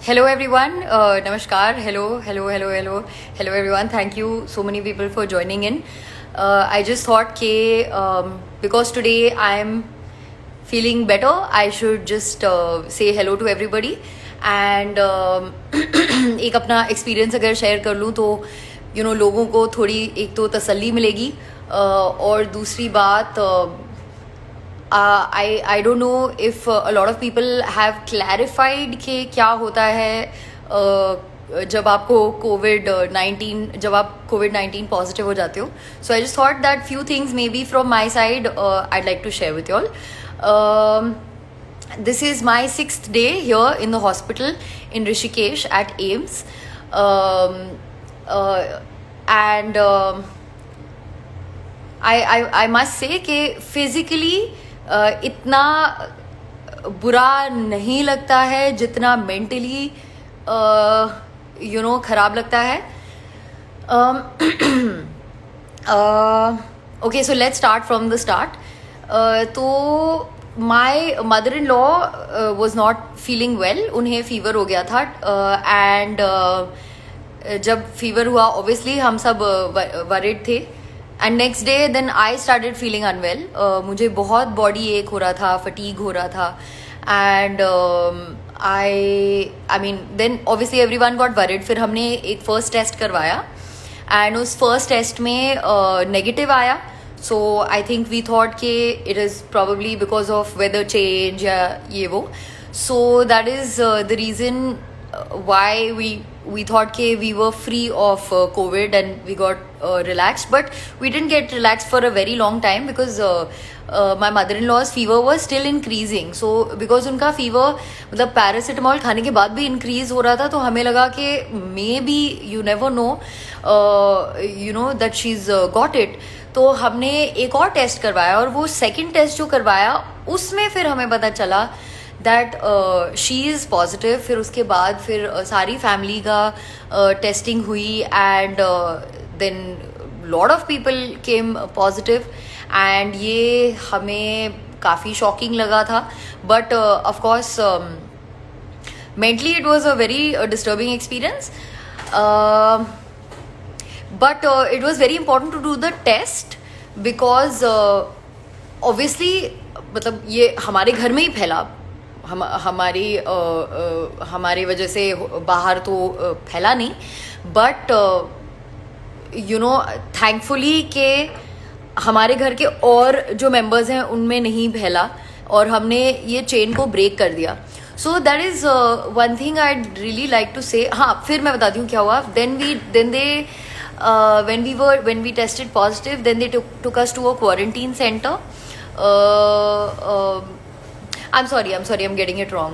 Hello everyone, Namaskar, hello everyone. Thank you so many people for joining in. I just thought because today I'm feeling better, I should just say hello to everybody and एक अपना experience अगर share कर लूँ तो लोगों को थोड़ी एक तो तसल्ली मिलेगी और दूसरी बात I don't know if a lot of people have clarified कि क्या होता है जब आपको COVID-19 पॉजिटिव हो जाते हो. So I just thought that few things maybe from my side I'd like to share with you all. This is my 6th day here in the hospital in Rishikesh at AIIMS. And I must say कि physically इतना बुरा नहीं लगता है जितना mentally खराब लगता है. Okay, so let's start from the start. तो my mother in law was not feeling well. उन्हें फीवर हो गया था एंड जब फीवर हुआ ऑब्वियसली हम सब वरिड थे. And next day then I started feeling unwell. मुझे बहुत बॉडी एक हो रहा था, फटीग हो रहा था and I mean then obviously every one got worried. फिर हमने एक फर्स्ट टेस्ट करवाया एंड उस फर्स्ट टेस्ट में नेगेटिव आया. So I think we thought कि it is probably because of weather change या ये वो. So that is the reason why we thought we were free of COVID and we got relaxed, but we didn't get relaxed for a very long time because my mother-in-law's fever was still increasing. So because उनका fever मतलब paracetamol खाने के बाद भी increase हो रहा था, तो हमें लगा कि maybe you never know that she's got it. तो हमने एक और टेस्ट करवाया और वो सेकंड टेस्ट जो करवाया उसमें फिर हमें पता चला दैट शी इज़ पॉजिटिव. फिर उसके बाद फिर सारी फैमिली का टेस्टिंग हुई and then lot of people came positive and ये हमें काफ़ी शॉकिंग लगा था. But of course mentally it was a very disturbing experience. But it was very important to do the test because obviously मतलब ये हमारे घर में ही फैला. हमारी वजह से बाहर तो फैला नहीं, बट थैंकफुली के हमारे घर के और जो मेंबर्स हैं उनमें नहीं फैला और हमने ये चेन को ब्रेक कर दिया. So that is one thing I really like to say. हाँ, फिर मैं बताती हूँ क्या हुआ. when we tested positive, then they took us to a quarantine center. I'm sorry, I'm getting it wrong.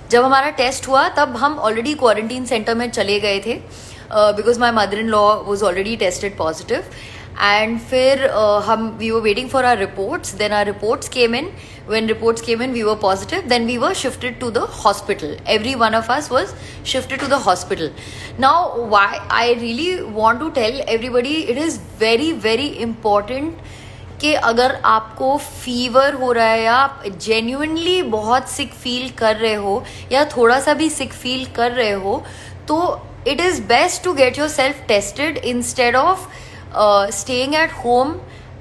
जब हमारा टेस्ट हुआ तब हम ऑलरेडी क्वारंटीन सेंटर में चले गए थे because my mother in law was already tested positive. And फिर we were waiting for our reports. Then our reports came in. When reports came in, we were positive. Then we were shifted to the hospital. Every one of us was shifted to the hospital. Now, why I really want to tell everybody, it is very, very important कि अगर आपको fever हो रहा है या आप genuinely बहुत सिक feel कर रहे हो या थोड़ा सा भी सिक फील कर रहे हो, तो it is best to get yourself tested instead of staying at home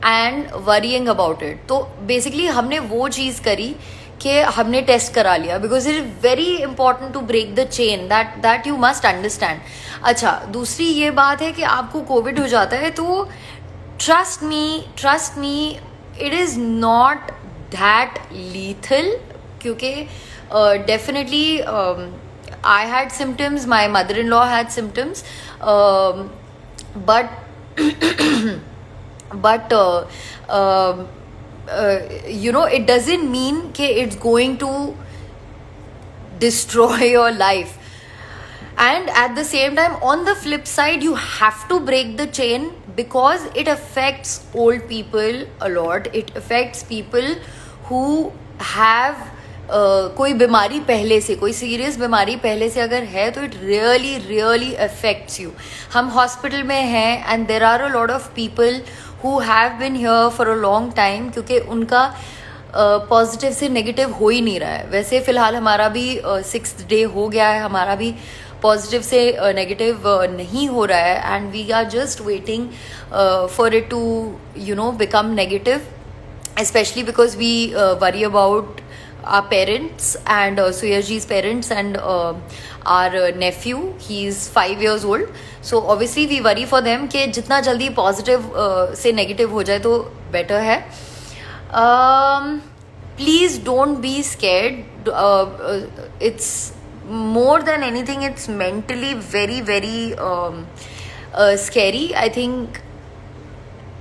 and worrying about it. तो बेसिकली हमने वो चीज़ करी कि हमने टेस्ट करा लिया because it is very important to break the chain. That you must understand. अच्छा, दूसरी ये बात है कि आपको कोविड हो जाता है तो trust me, it is not that lethal. क्योंकि definitely I had symptoms, my mother-in-law had symptoms, but it doesn't mean कि it's going to destroy your life. And at the same time, on the flip side, you have to break the chain because it affects old people a lot. It affects people who have कोई बीमारी पहले से, कोई serious बीमारी पहले से अगर है तो इट रियली अफेक्ट्स यू. हम हॉस्पिटल में हैं and there are a lot of people who have been here for a long time क्योंकि उनका पॉजिटिव से नेगेटिव हो ही नहीं रहा है. वैसे फ़िलहाल हमारा भी 6th डे हो गया है, हमारा भी पॉजिटिव से नेगेटिव नहीं हो रहा है, and we are just waiting for it to become negative, especially because we worry about our parents and Suyaji's parents and our nephew. He is 5 years old, so obviously we worry for them कि जितना जल्दी positive से negative हो जाए तो better है. Please don't be scared. It's more than anything, it's mentally very very scary. I think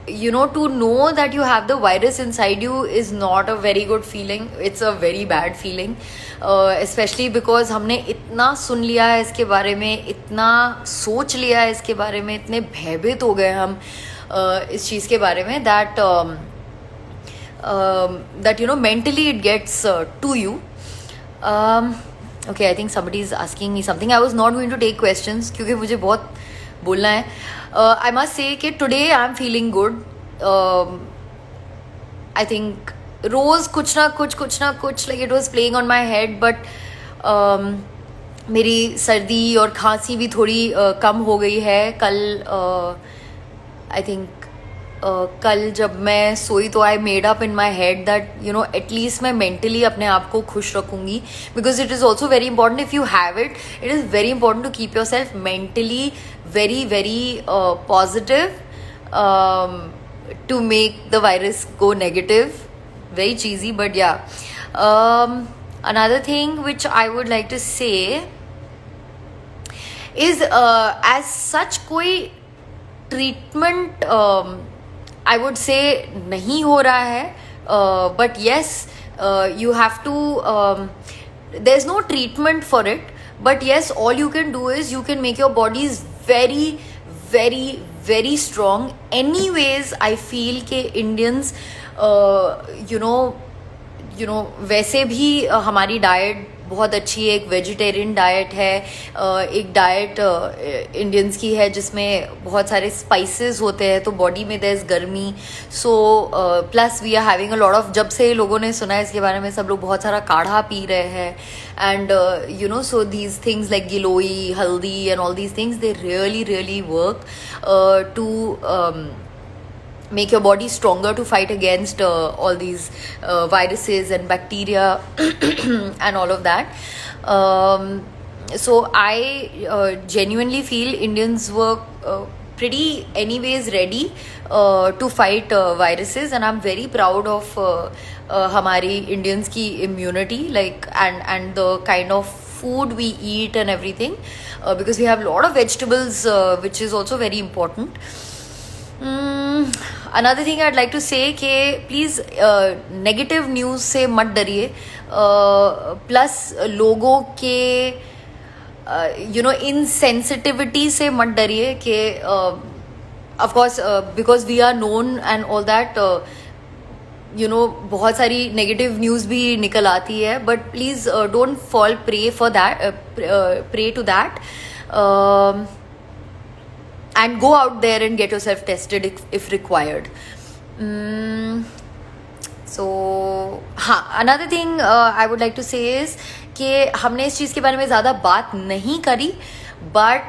to know that you have the virus inside you is not a very good feeling. It's a very bad feeling, especially because हमने इतना सुन लिया है इसके बारे में, इतना सोच लिया है इसके बारे में, इतने भयभीत हो गए हम इस चीज़ के बारे में that mentally it gets to you. Okay, I think somebody is asking me something. I was not going to take questions क्योंकि मुझे बहुत बोलना है. I must say कि today I am feeling good. I think रोज़ कुछ ना कुछ like it was playing on my head, but मेरी सर्दी और खांसी भी थोड़ी कम हो गई है. कल I think कल जब मैं सोई तो I made up in my head that at least मैं मेंटली अपने आप को खुश रखूँगी, because it is also very important. If you have it, it is very important to keep yourself mentally very very positive to make the virus go negative. Very cheesy, but yeah. Another thing which I would like to say is as such कोई treatment I would say नहीं हो रहा है, but yes, you have to there's no treatment for it, but yes, all you can do is you can make your bodies very very very strong. Anyways, I feel कि Indians वैसे भी हमारी diet बहुत अच्छी है. एक vegetarian diet है, एक डाइट इंडियंस की है जिसमें बहुत सारे स्पाइसेस होते हैं, तो बॉडी में देयर इज गर्मी. So plus we are having a lot of, जब से लोगों ने सुना है इसके बारे में सब लोग बहुत सारा काढ़ा पी रहे हैं. And so these things like giloy, haldi and all these things, they really work to make your body stronger to fight against all these viruses and bacteria and all of that. So I genuinely feel Indians were pretty anyways ready to fight viruses, and I'm very proud of हमारी Indians की immunity, like and the kind of food we eat and everything, because we have a lot of vegetables, which is also very important. Another thing I'd like to say कि please negative news से मत डरिए. Plus लोगों के insensitivity से मत डरिए कि of course because we are known and all that, बहुत सारी नेगेटिव न्यूज़ भी निकल आती है, but please don't fall prey for that, prey to that. And go out there and get yourself tested if required. So another thing I would like to say is कि हमने इस चीज़ के बारे में ज़्यादा बात नहीं करी, but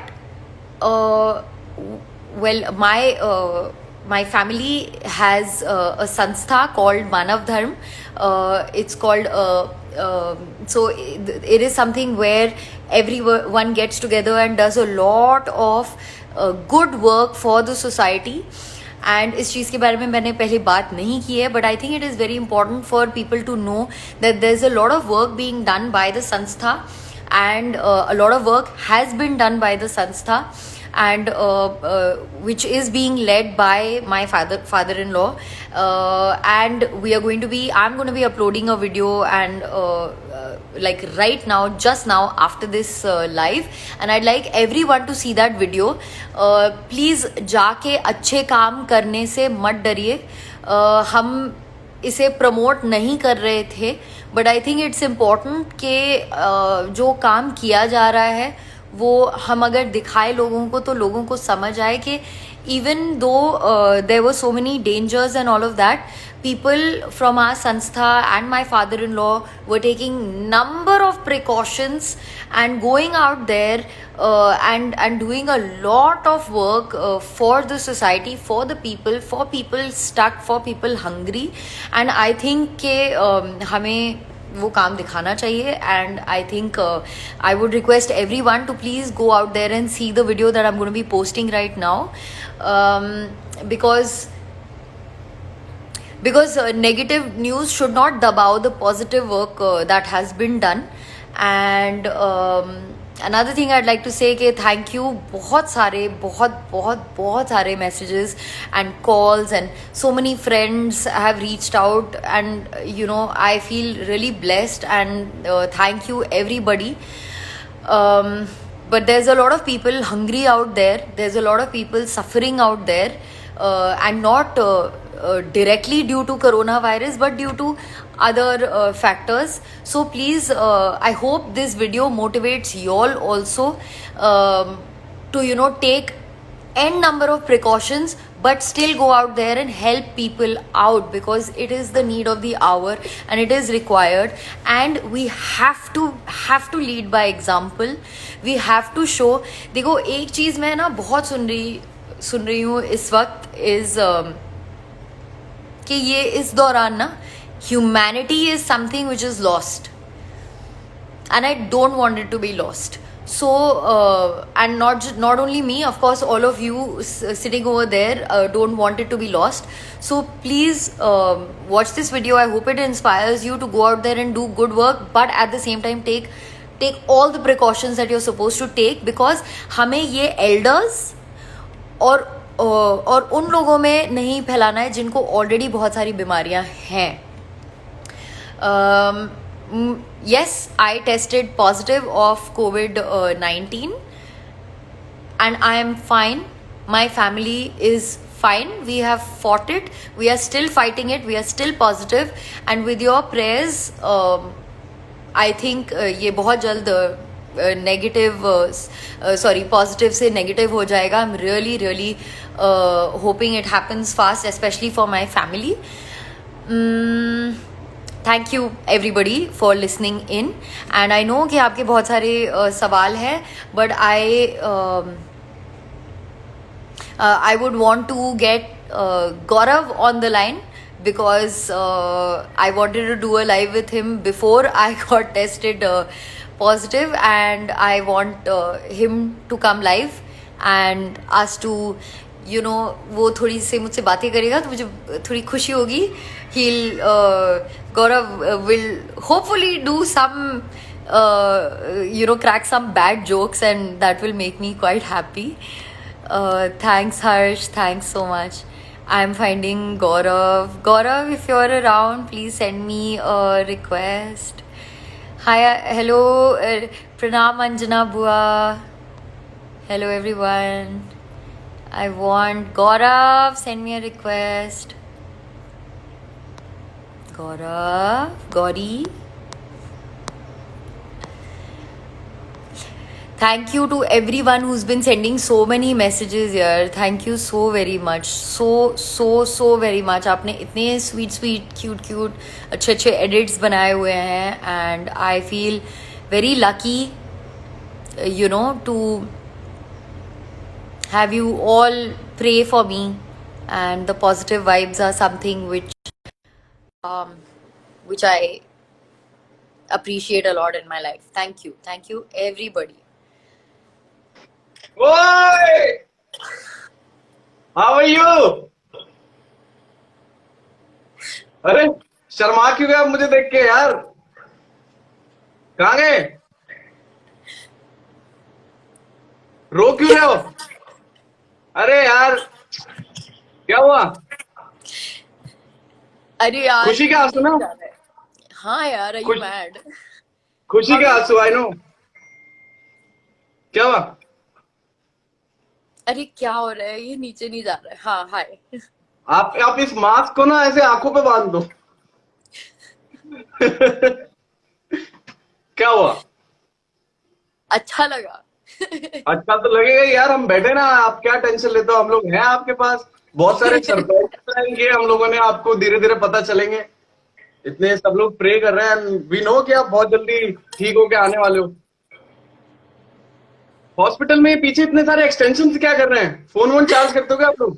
well, my family has a sanstha called Manav Dharm. It's called so it is something where everyone gets together and does a lot of good work for the society. And इस चीज़ के बारे में मैंने पहले बात नहीं की है, but I think it is very important for people to know that there is a lot of work being done by the sanstha, and a lot of work has been done by the sanstha, and which is being led by my father-in-law, and I'm going to be uploading a video and like right now, just now after this live, and I'd like everyone to see that video. Please जाके अच्छे काम करने से मत डरिए. हम इसे promote नहीं कर रहे थे, but I think it's important कि जो काम किया जा रहा है वो हम अगर दिखाए लोगों को तो लोगों को समझ आए कि even though there were so many dangers and all of that, people from our sanstha and my father-in-law were taking number of precautions and going out there and doing a lot of work for the society, for the people, for people stuck, for people hungry. And I think के हमें वो काम दिखाना चाहिए. And I think I would request every one to please go out there and see the video that I am going to be posting right now, because negative news should not dabao the positive work that has been done. And another thing I'd like to say कि thank you, बहुत सारे messages and calls, and so many friends have reached out, and you know I feel really blessed, and thank you everybody. But there's a lot of people hungry out there, there's a lot of people suffering out there, and not directly due to coronavirus but due to other factors. So please, I hope this video motivates you all also to, you know, take n number of precautions but still go out there and help people out, because it is the need of the hour and it is required. And we have to lead by example. We have to show. देखो एक चीज मैं ना बहुत सुन रही हूँ इस वक्त is कि ये इस दौरान ना humanity is something which is lost, and I don't want it to be lost. So and not only me, of course all of you sitting over there don't want it to be lost. So please watch this video. I hope it inspires you to go out there and do good work, but at the same time take all the precautions that you're supposed to take, because हमें ये elders और उन लोगों में नहीं फैलाना है जिनको ऑलरेडी बहुत सारी बीमारियां हैं. Yes, I tested positive of COVID-19 and I am fine. My family is fine. We have fought it. We are still fighting it. We are still positive. And with your prayers, I think ये बहुत जल्द positive से negative हो जाएगा. I'm really hoping it happens fast, especially for my family. Thank you everybody for listening in, and I know कि आपके बहुत सारे सवाल हैं, but I would want to get Gaurav on the line, because I wanted to do a live with him before I got tested positive, and I want him to come live and us to, you know, वो थोड़ी से मुझसे बातें करेगा तो मुझे थोड़ी खुशी होगी. Gaurav will hopefully do some you know, crack some bad jokes, and that will make me quite happy. Thanks Harsh, thanks so much. I'm finding Gaurav, if you're around, please send me a request. Hi, hello, Pranam Anjana Bua. Hello everyone. I want Gaurav, send me a request. Gauri. Thank you to everyone who's been sending so many messages here. Thank you so very much. So very much. आपने इतने sweet, cute अच्छे edits बनाए हुए हैं, and I feel very lucky, you know, to have you all pray for me, and the positive vibes are something which I appreciate a lot in my life. Thank you everybody. Boy, how are you? अरे शर्मा क्यों गया मुझे देख के यार? कहाँ गए? रो क्यों रहे हो? अरे यार क्या हुआ? अरे यार खुशी के आंसू ना? हाँ यार, are you mad? खुशी के आंसू, I know. क्या हुआ? अरे क्या हो रहा है? ये नीचे नहीं जा रहा है. हाँ, हाय. आप इस मास्क को ना ऐसे आंखों पे बांध दो. क्या हुआ? अच्छा लगा. अच्छा तो लगेगा ही यार, हम बैठे ना, आप क्या टेंशन लेते हो, हम लोग हैं आपके पास। बहुत सारे सरप्राइज प्लान किए हम लोगों ने, आपको धीरे धीरे पता चलेंगे। इतने सब लोग प्रे कर रहे हैं, वी नो कि आप बहुत जल्दी ठीक होके आने वाले हो। हॉस्पिटल में पीछे इतने सारे एक्सटेंशन क्या कर रहे हैं, फोन वोन चार्ज करते हो क्या आप लोग?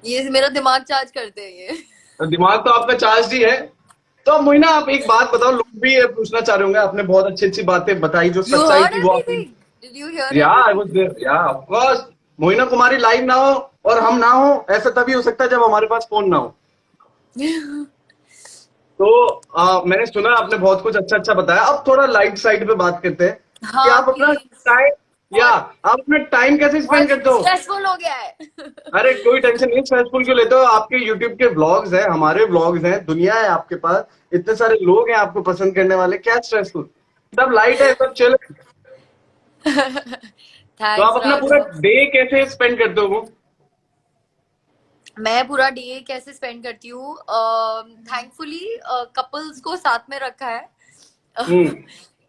ये मेरा दिमाग चार्ज करते हैं ये। तो दिमाग तो आपका चार्ज ही है। तो अब मोइना, आप एक बात बताओ, लोग भी ये पूछना चाह रहे होंगे, आपने बहुत अच्छी अच्छी बातें बताई, जो You सच्चाई heard थी वो आपने। everything? Did you hear या आई वाज everything? देयर, या of course. Moina Kumari live ना हो और हम ना हो, ऐसा तभी हो सकता है जब हमारे पास फोन ना हो। तो मैंने सुना आपने बहुत कुछ अच्छा अच्छा बताया। अब थोड़ा लाइट साइड पे बात करते हैं कि हाँ आप अपना प्लीज। टाइम, या बहुत आप अपना टाइम कैसे स्पेंड बहुत करते हो? स्ट्रेसफुल हो गया है। अरे कोई टेंशन नहीं, स्ट्रेसफुल क्यों लेते हो? आपके यूट्यूब के व्लॉग्स हैं, हमारे व्लॉग्स हैं, दुनिया है आपके पास, इतने सारे लोग हैं आपको पसंद करने वाले, क्या स्ट्रेसफुल? सब लाइट है, सब चिल। तो आप थैंक्स अपना पूरा राघव। डे कैसे स्पेंड करते हो वो? मैं पूरा डे कैसे स्पेंड करती हूँ, थैंकफुली कपल्स को साथ में रखा है। Hmm.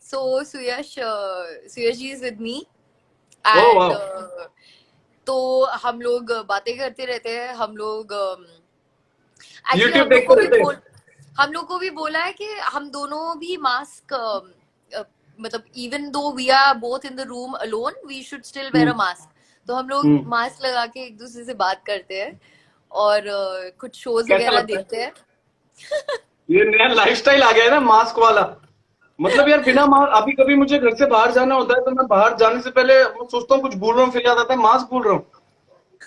So Suyash ji is with me oh and वाह। तो हम लोग बातें करते रहते हैं। हम लोग एक्चुअली यूट्यूब देखते रहते हैं। हम लोग को भी बोला है कि हम दोनों भी मास्क, मतलब even though we are both in the room alone we should still wear a hmm. Mask. तो हम लोग हम्म। मास्क लगा के एक दूसरे से बात करते हैं और कुछ शोज कैसा वगैरह लगता है? देखते हैं। ये नया लाइफस्टाइल आ गया है ना मास्क वाला। मतलब यार, बिना मास्क, अभी कभी मुझे घर से बाहर जाना होता है तो मैं बाहर जाने से पहले मैं सोचता हूँ कुछ भूल रहा हूँ, फिर याद आता है मास्क भूल रहा हूँ।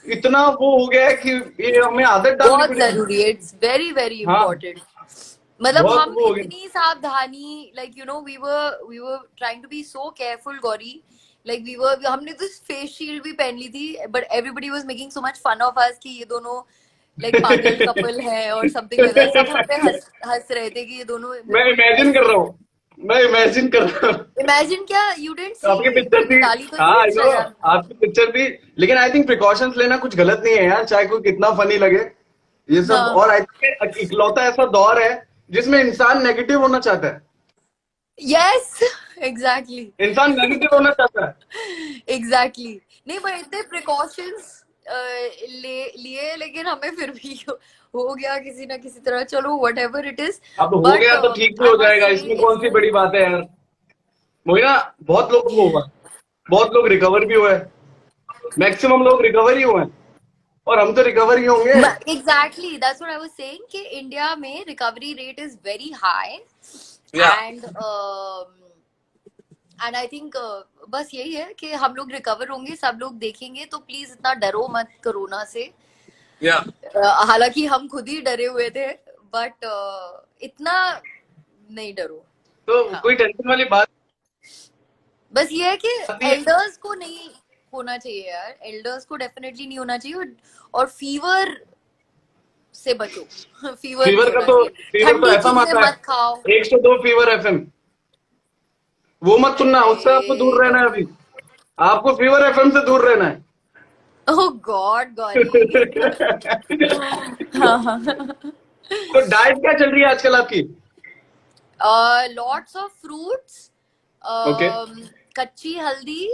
इतना वो हो गया है कि ये हमें आदत डालनी बहुत पड़ेगी। जरूरी है, इट्स वेरी वेरी हाँ, इंपॉर्टेंट। मतलब बहुत हम वो हो गया। इतनी सावधानी, like you know we were trying to be so careful Gauri. Like हमने तो फेस शील्ड भी पहन ली थी but everybody was making so much fun of us कि ये दोनों लाइक पागल कपल है और समथिंग लाइक दैट। सब हम पे हंस हंस रहे थे कि ये दोनों मैं बिल्कुल इमेजिन कर ऐसे। रहा हूँ, मैं इमेजिन कर रहा हूँ। इमेजिन क्या, यू डिडंट सी? आपकी पिक्चर मैंने थी। डाली तो हाँ थी आई नो, इंस्टाग्राम पे। आपकी पिक्चर थी। लेकिन आई थिंक प्रिकॉशंस लेना कुछ गलत नहीं है यार, चाहे कोई कितना फनी लगे ये सब। हाँ। और आई थिंक इकलौता ऐसा दौर है जिसमें इंसान नेगेटिव होना चाहता है। Yes exactly. इंसान नेगेटिव होना चाहता है। एग्जैक्टली। नहीं पर इतने प्रिकॉशंस लिए लेकिन हमें फिर भी हो गया किसी ना किसी तरह, चलो व्हाट एवर इट इज। अब हो बट गया तो ठीक भी आई हो मस्ट जाएगा, से इसमें इट्स कौन सी बड़ी बात है यार। वही ना, बहुत लोग को हुआ, बहुत लोग रिकवर भी हुए हैं, मैक्सिमम लोग रिकवर ही हुए हैं, और हम तो रिकवर ही होंगे। Exactly that's what I was saying कि इंडिया में recovery rate is very high या एंड आई थिंक बस यही है कि हम लोग रिकवर होंगे, सब लोग देखेंगे, तो प्लीज इतना डरो मत कोरोना से। या हालांकि हम खुद ही डरे हुए थे बट इतना नहीं डरो। तो हाँ कोई टेंशन वाली बात बस ये है कि नहीं है। एल्डर्स को नहीं होना चाहिए यार, एल्डर्स को डेफिनेटली नहीं होना चाहिए और फीवर से बचो। फीवर नहीं फीवर का होना तो, चाहिए। फीवर तो ठंडी ऐसा चीजें माता है, मत खाओ। 102 फीवर एफएम, वो मत सुनना, उससे आपको दूर रहना है अरे अभी। आपको फीवर एफएम से दूर रहना है। ओह गॉड गौरी। तो डाइट क्या चल रही है आजकल आपकी? Lots of fruits, okay. कच्ची हल्दी,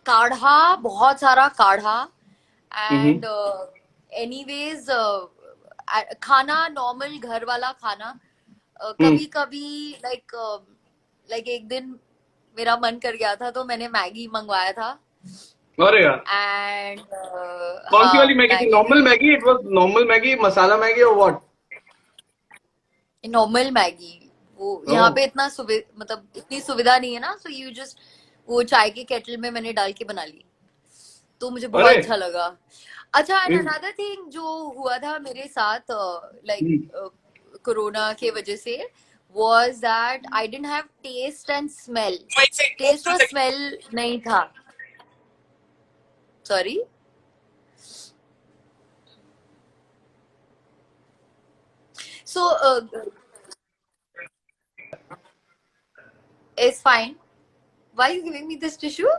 काढ़ा, बहुत सारा काढ़ा एंड एनीवेज खाना नॉर्मल घर वाला खाना। हम्म। कभी कभी लाइक लाइक एक दिन मेरा मन कर गया था तो मैंने मैगी मंगवाया था अरे यार, एंड कौन सी हाँ वाली मैगी थी? Maggi normal Maggi? It was normal Maggi, masala Maggi और व्हाट? Normal Maggi. वो यहाँ पे इतना मतलब इतनी सुविधा नहीं है ना, सो यू जस्ट वो चाय के केटल में मैंने डाल के बना ली, तो मुझे बहुत अरे। अच्छा लगा। अच्छा एंड हम्म। अनदर थिंग जो हुआ था मेरे साथ लाइक हम्म। कोरोना के वजह से was that I didn't have taste and smell. Taste और स्मेल नहीं था। Sorry. So it's fine. Why are you giving me this tissue?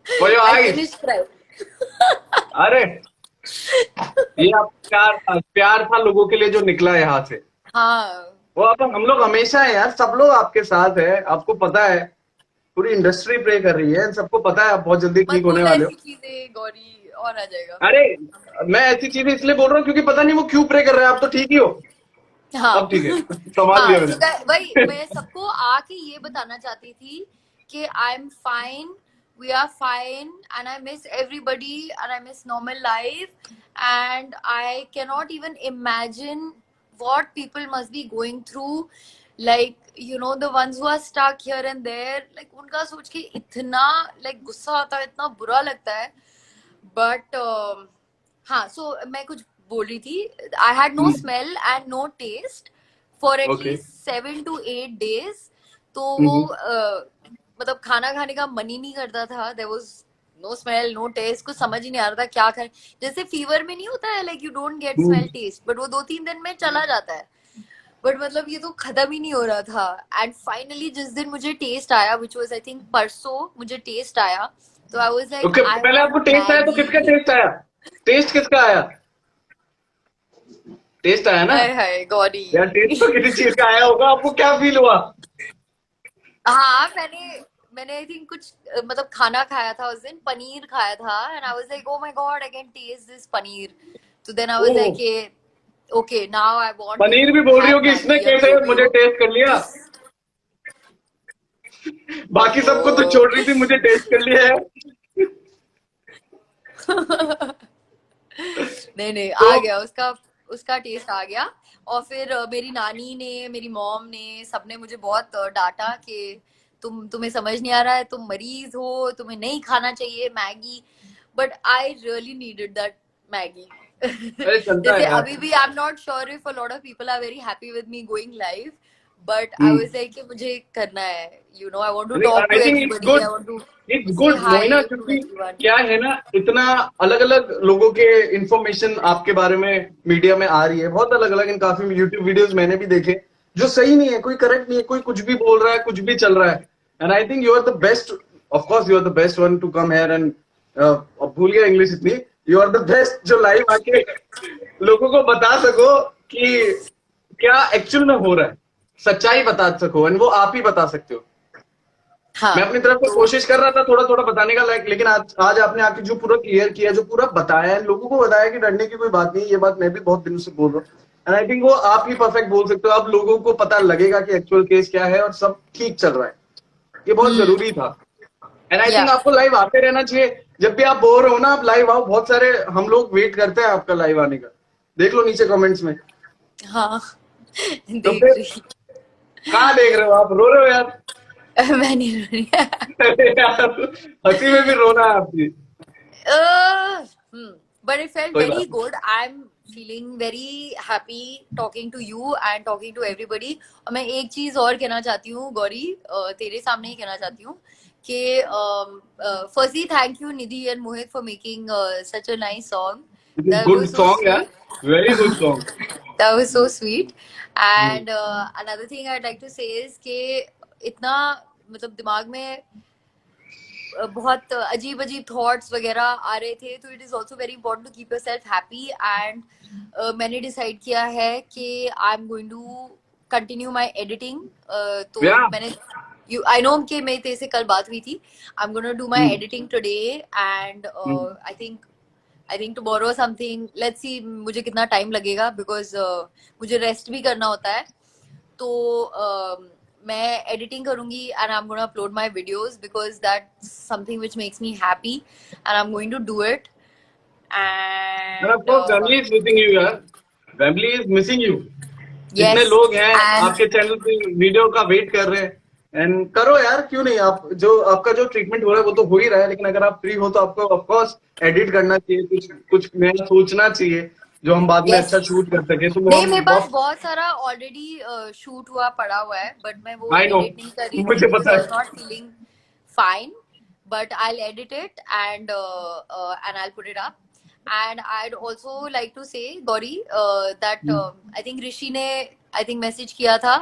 For your I eyes. finished crying. अरे, ये आप प्यार था, प्यार था लोगों के लिए जो निकला यहाँ से। हाँ वो आप हम लोग हमेशा है यार, सब लोग आपके साथ है, आपको पता है, पूरी इंडस्ट्री प्रे कर रही है, सबको पता है आप बहुत जल्दी मत ठीक होने बोल वाले हो। ऐसी चीजें गौरी, और आ जाएगा। अरे मैं ऐसी चीजें इसलिए बोल रहा हूँ क्योंकि पता नहीं वो क्यों प्रे कर रहे हैं, आप तो ठीक ही हो। हाँ। अब ठीक है, संभाल हाँ, लिया तो मैंने। वही मैं सबको आके ये बताना चाहती थी कि I am fine, we are fine, and I miss everybody, and I miss normal life, and I can not even imagine what people must be going through, like you know the ones who are stuck here and there, like उनका सोच के इतना like गुस्सा आता है, इतना बुरा लगता है। बट हाँ, सो मैं कुछ बोल रही थी, I had no smell and no taste for okay. At least 7 to 8 days। तो वो मतलब खाना खाने का मन ही नहीं करता था। There was no smell no taste, कुछ समझ ही नहीं आ रहा था क्या करें। जैसे फीवर में नहीं होता है like you don't get smell taste, but वो 2-3 दिन में चला जाता है। बट मतलब ये तो खत्म ही नहीं हो रहा था। एंड फाइनली जिस दिन मुझे टेस्ट आया, विच वाज आई थिंक परसों, मुझे टेस्ट आया, तो आई वाज लाइक ओके, आई पहले वांट आपको टेस्ट आया तो किसका मैगी। टेस्ट आया? टेस्ट किसका आया? टेस्ट आया ना हाय हाय गौरी। यार, टेस्ट तो किसी चीज का आया होगा, आपको क्या फील हुआ? हाँ, मैंने आई थिंक कुछ मतलब खाना खाया था उस दिन, पनीर खाया था, and I was like oh my god I can taste this paneer. तो then I was oh, like okay now I want to paneer भी बोल रही हैव हो कि इसने मैगी अभी कैसे अभी। मुझे टेस्ट कर लिया? बाकी सबको तो ओहो। छोड़ रही थी, मुझे टेस्ट कर लिया है। नहीं नहीं, तो आ गया उसका, उसका टेस्ट आ गया। और फिर मेरी नानी ने, मेरी मॉम ने, सबने मुझे बहुत डांटा कि तुम्हें समझ नहीं आ रहा है, तुम मरीज हो, तुम्हें नहीं खाना चाहिए Maggi. But I really needed that Maggi. अरे चलता है जैसे यार। अभी भी I am not sure if a lot of people are very happy with me going live, but I hmm. Was like कि मुझे करना है, you know I want to talk I to think it's everybody, good, I want to it's say good hi Moina, to क्योंकि everyone. क्या है ना, इतना अलग अलग लोगों के इंफॉर्मेशन आपके बारे में मीडिया में आ रही है, बहुत अलग अलग। इन काफी यूट्यूब वीडियोस मैंने भी देखे जो सही नहीं है, कोई करेक्ट नहीं है, कोई कुछ भी बोल रहा है, कुछ भी चल रहा है। And I think you are the best, of course you are the best one to come here and, अब भूल गया इंग्लिश इतनी, यू आर द बेस्ट जो लाइव आके लोगों को बता सको कि क्या एक्चुअल में हो रहा है, सच्चाई बता सको, एंड वो आप ही बता सकते हो। मैं हाँ अपनी तरफ से तो कोशिश कर रहा था थोड़ा थोड़ा बताने का, लेकिन आज आपने आके जो पूरा क्लियर किया, जो पूरा बताया है, लोगों को बताया कि डरने की कोई बात नहीं, ये बात मैं भी बहुत दिनों से बोल रहा हूँ। एंड आई थिंक वो आप ही परफेक्ट बोल सकते हो, अब लोगों को पता लगेगा कि एक्चुअल केस क्या है और सब ठीक चल रहा है। ये बहुत जरूरी था। एंड आई या थिंक आपको लाइव आते रहना चाहिए, जब भी आप बोर हो ना आप लाइव आओ, बहुत सारे हम लोग वेट करते हैं आपका लाइव आने का, देख लो नीचे कमेंट्स में। हाँ तो देख फिर रही। कहाँ देख रहे हो आप, रो रहे हो यार? मैं नहीं रो रही। अरे यार, हंसी में भी रोना है आपकी। But it felt कोई very बात good. I'm feeling very happy talking to you and talking to everybody. और मैं एक चीज और कहना चाहती हूँ गौरी, तेरे सामने ही कहना चाहती हूँ कि firstly thank you Nidhi and Mohit for making such a nice song. नहीं, That good was so song यार, sweet. Very good song. That was so sweet. And another thing I'd like to say is कि इतना मतलब दिमाग में बहुत अजीब अजीब थॉट्स वगैरह आ रहे थे, तो it is also very important to keep yourself happy. And मैंने डिसाइड किया है कि I am going to continue my editing. तो या मैंने यू आई नो कि मेरी तेरे से कल बात हुई थी, आई am gonna do my editing today, and I think tomorrow something, let's see मुझे कितना टाइम लगेगा, बिकॉज मुझे रेस्ट भी करना होता है। तो मैं एडिटिंग करूंगी and I am gonna upload my videos, because that's something which makes me happy and I am going to do it. Of and course family is missing you यार, family is missing you. इतने yes लोग हैं and आपके channel पे video का wait कर रहे हैं, एंड करो यार, क्यों नहीं। आप जो आपका जो ट्रीटमेंट हो रहा है वो तो हो ही रहा है, लेकिन अगर आप फ्री हो तो आपको ऑफ कोर्स एडिट करना चाहिए, कुछ कुछ नया सोचना चाहिए जो हम बाद में यस, अच्छा शूट कर सके, तो वो नहीं हम मेरे पास बहुत। बहुत सारा ऑलरेडी शूट हुआ पड़ा हुआ है, बट मैं वो आई नो, एडिट नहीं कर रही थी मुझे बिकॉज पता आई है। Was not feeling fine, but I'll edit it and I'll put it up. And I'd also like to say Gauri that I think Rishi ने I think message किया था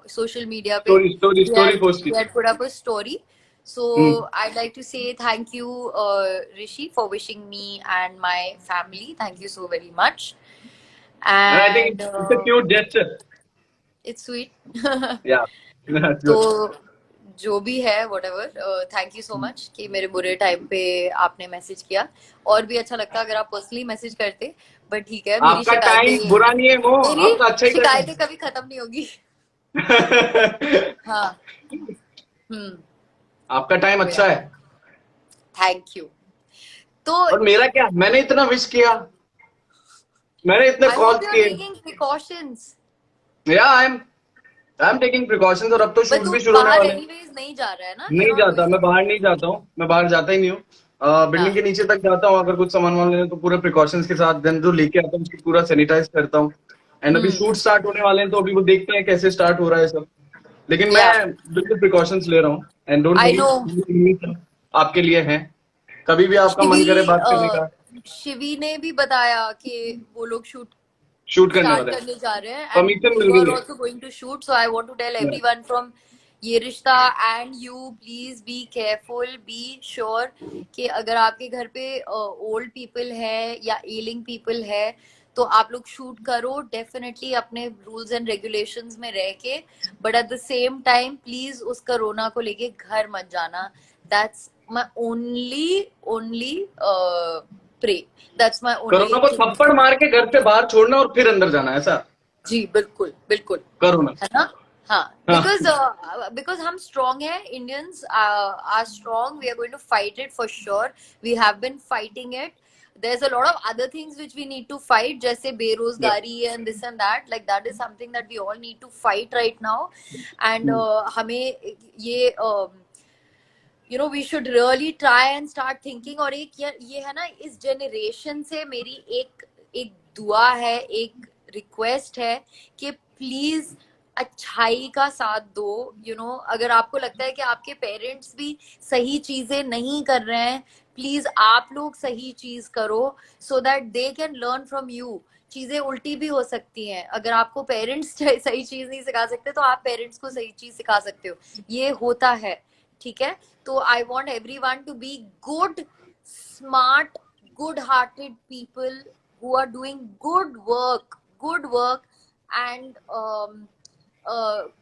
social media पे, story story story post he की। had put up a story. So I'd like to say thank you Rishi for wishing me and my family, thank you so very much. And I think And it's a cute gesture. It's sweet. Yeah. That's तो good. जो भी है whatever, thank you so much कि मेरे बुरे time पे आपने message किया. और भी अच्छा लगता अगर आप पर्सनली मैसेज करते, बट ठीक है, मेरी आपका टाइम शिकायतें बुरा नहीं है वो, मेरी आपका अच्छा ही टाइम शिकायतें कभी खत्म नहीं होगी. है. हाँ. हम्म. आपका टाइम तो अच्छा यार, है. Thank you. तो और मेरा क्या, मैंने इतना विश किया, मैंने इतने I call hope you are किए. Taking precautions. या आई एम टेकिंग प्रिकॉशंस, और अब तो बट शूट तू भी शुरू होने बाहर वाले हैं. एनीवेज नहीं जा रहा है ना, यू आर नहीं नॉट जाता, गोइंग मैं बाहर नहीं आउट. जाता हूँ, मैं बाहर जाता ही नहीं हूँ. बिल्डिंग के हाँ. नीचे तक जाता हूँ अगर कुछ सामान वामान लेने, तो पूरे प्रिकॉशंस के साथ देन जो लेके आता हूँ उसको पूरा सैनिटाइज करता हूँ. एंड अभी शूट स्टार्ट होने वाले हैं, तो अभी वो देखते हैं कैसे स्टार्ट हो रहा है सब. लेकिन मैं या बिल्कुल प्रिकॉशंस ले रहा हूँ. And don't I know. Worry, आपके लिए है, कभी भी आपका मन करे बात करने का. शिवी ने भी बताया कि वो लोग शूट शूट करने स्टार्ट वाले हैं, करने जा रहे हैं, परमिशन एंड मिल यू आर गई है. Also going to shoot. So I want to tell everyone from ये रिश्ता and you, please be careful, be sure कि अगर आपके घर पे ओल्ड पीपल है या एलिंग पीपल है, तो आप लोग शूट करो डेफिनेटली अपने रूल्स एंड रेगुलेशंस में रह के. But at the same time please उस कोरोना को लेके घर मत जाना. That's my only pray. That's my corona only को थिंग. थप्पड़ मार के घर से बाहर छोड़ना और फिर अंदर जाना, ऐसा जी बिल्कुल बिल्कुल. कोरोना. है ना. हाँ. हाँ. बिकॉज हम स्ट्रांग है, Indians are strong. We are going to fight it for sure. We have been fighting it. there's a lot of other things which we need to fight, जैसे बेरोजगारी and this and that, like that is something that we all need to fight right now. and हमें ये we should really try and start thinking. और एक ये है ना, इस जनरेशन से मेरी एक एक दुआ है, एक रिक्वेस्ट है कि प्लीज अच्छाई का साथ दो. अगर आपको लगता है कि आपके पेरेंट्स भी सही चीजें नहीं कर रहे हैं, प्लीज आप लोग सही चीज करो, so that they can learn from you. चीजें उल्टी भी हो सकती हैं. अगर आपको पेरेंट्स सही चीज नहीं सिखा सकते, तो आप पेरेंट्स को सही चीज सिखा सकते हो. ये होता है, ठीक है. तो I want every one to be good, smart, good hearted people who are doing good work and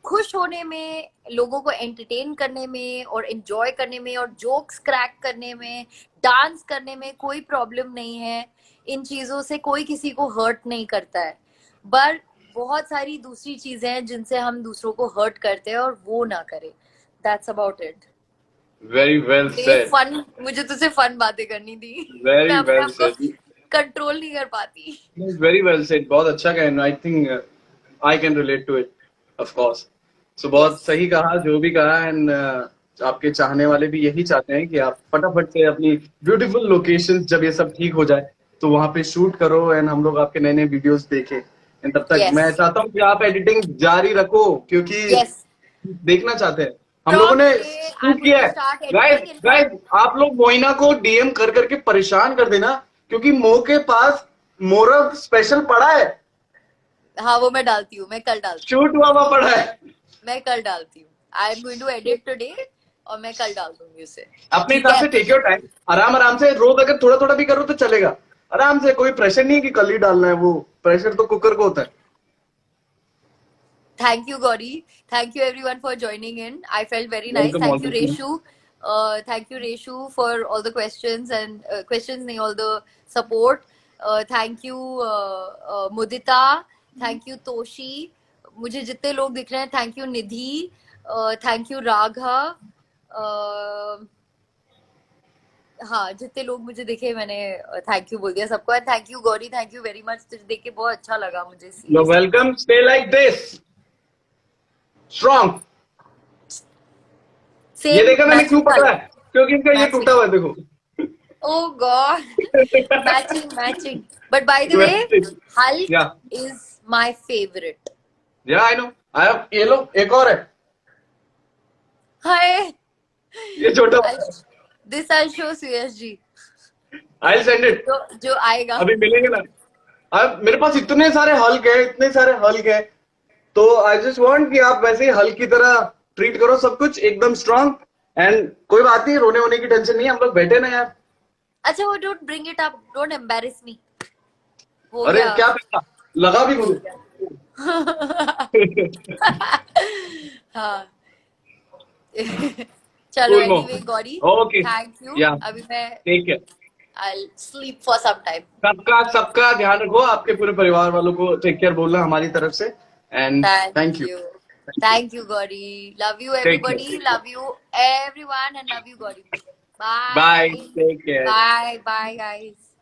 खुश होने में, लोगों को एंटरटेन करने में और एंजॉय करने में और जोक्स क्रैक करने में, डांस करने में कोई प्रॉब्लम नहीं है. इन चीजों से कोई किसी को हर्ट नहीं करता है. बट बहुत सारी दूसरी चीजें हैं जिनसे हम दूसरों को हर्ट करते हैं, और वो ना करें. That's about it. Very well said. Fun, मुझे तुझसे फन बातें करनी थी. मैं वेरी अपने वेल आप को सेड. कंट्रोल नहीं कर पाती. Very well said. बहुत अच्छा कहना. I think I can relate to it, of course. So बहुत Yes. सही कहा जो भी कहा. एंड आपके चाहने वाले भी यही चाहते हैं कि आप फटाफट से अपनी ब्यूटीफुल लोकेशंस, जब ये सब ठीक हो जाए, तो वहां पे शूट करो एंड हम लोग आपके नए नए वीडियोस देखें. एंड तब तक Yes. मैं चाहता हूँ कि आप एडिटिंग जारी रखो, क्योंकि Yes. देखना चाहते हैं. हम From लोगों ने today, I'm शूट किया going है. to start guys editing. In guys, fact, आप लोग मोइना को डीएम कर करके परेशान कर देना, क्योंकि मो के पास मोरव स्पेशल पड़ा है. हाँ, वो मैं डालती हूँ. मैं कल डालती शूट हुआ पड़ा है. हूँ. मैं कल डालती हूँ. I am going to edit today, और मैं कल डाल दूंगी उसे. अपने ठीक हिसाब से है. Take your time. आराम आराम से, रोज अगर थोड़ा थोड़ा भी करो तो चलेगा. आराम से, कोई प्रेशर नहीं है कि कल ही डालना है. वो प्रेशर तो कुकर को होता है. Thank you, Gauri. Thank you, everyone, for joining in. I felt very nice. Welcome. Thank you, Reshu. Thank you, Reshu, for all the questions and questions, nahi, all the support. Thank you, Mudita. Thank you, Toshi. मुझे जितने लोग दिख रहे हैं, thank you Nidhi, thank you Raghav. हाँ, जितने लोग मुझे दिखे, मैंने थैंक यू बोल दिया सबको. And thank you Gauri, thank you very much. तुझे देख के बहुत अच्छा लगा मुझे. No welcome. Stay like this, strong. ये देखा मैंने क्यों पकड़ा है, क्योंकि इनका ये टूटा हुआ है, देखो. Oh God, matching. But by the way, Hulk Yeah. is my favorite. Yeah, I know. I have. ये लो, एक और है. Hi. ये छोटा. This I'll show CSG. I'll send it. जो आएगा. अभी मिलेंगे ना. अब मेरे पास इतने सारे हल्क है, इतने सारे हल्क है, तो आई जस्ट वांट कि आप वैसे ही हल्क की तरह ट्रीट करो सब कुछ, एकदम स्ट्रांग. एंड कोई बात नहीं, रोने होने की टेंशन नहीं है, हम लोग बैठे ना यार. अच्छा, वो don't bring it up, don't embarrass me. हो अरे गया. क्या पता, लगा भी मुझे. हाँ चलो Cool, Mo. Anyway Gauri Okay. Thank you Yeah. अभी मैं Take care. I sleep for some time सबका सबका ध्यान रखो, आपके पूरे परिवार वालों को टेक केयर बोलना हमारी तरफ से, and thank thank you. You thank you Gauri love you take everybody care. Love you everyone and love you Gauri bye, bye take care. Bye bye guys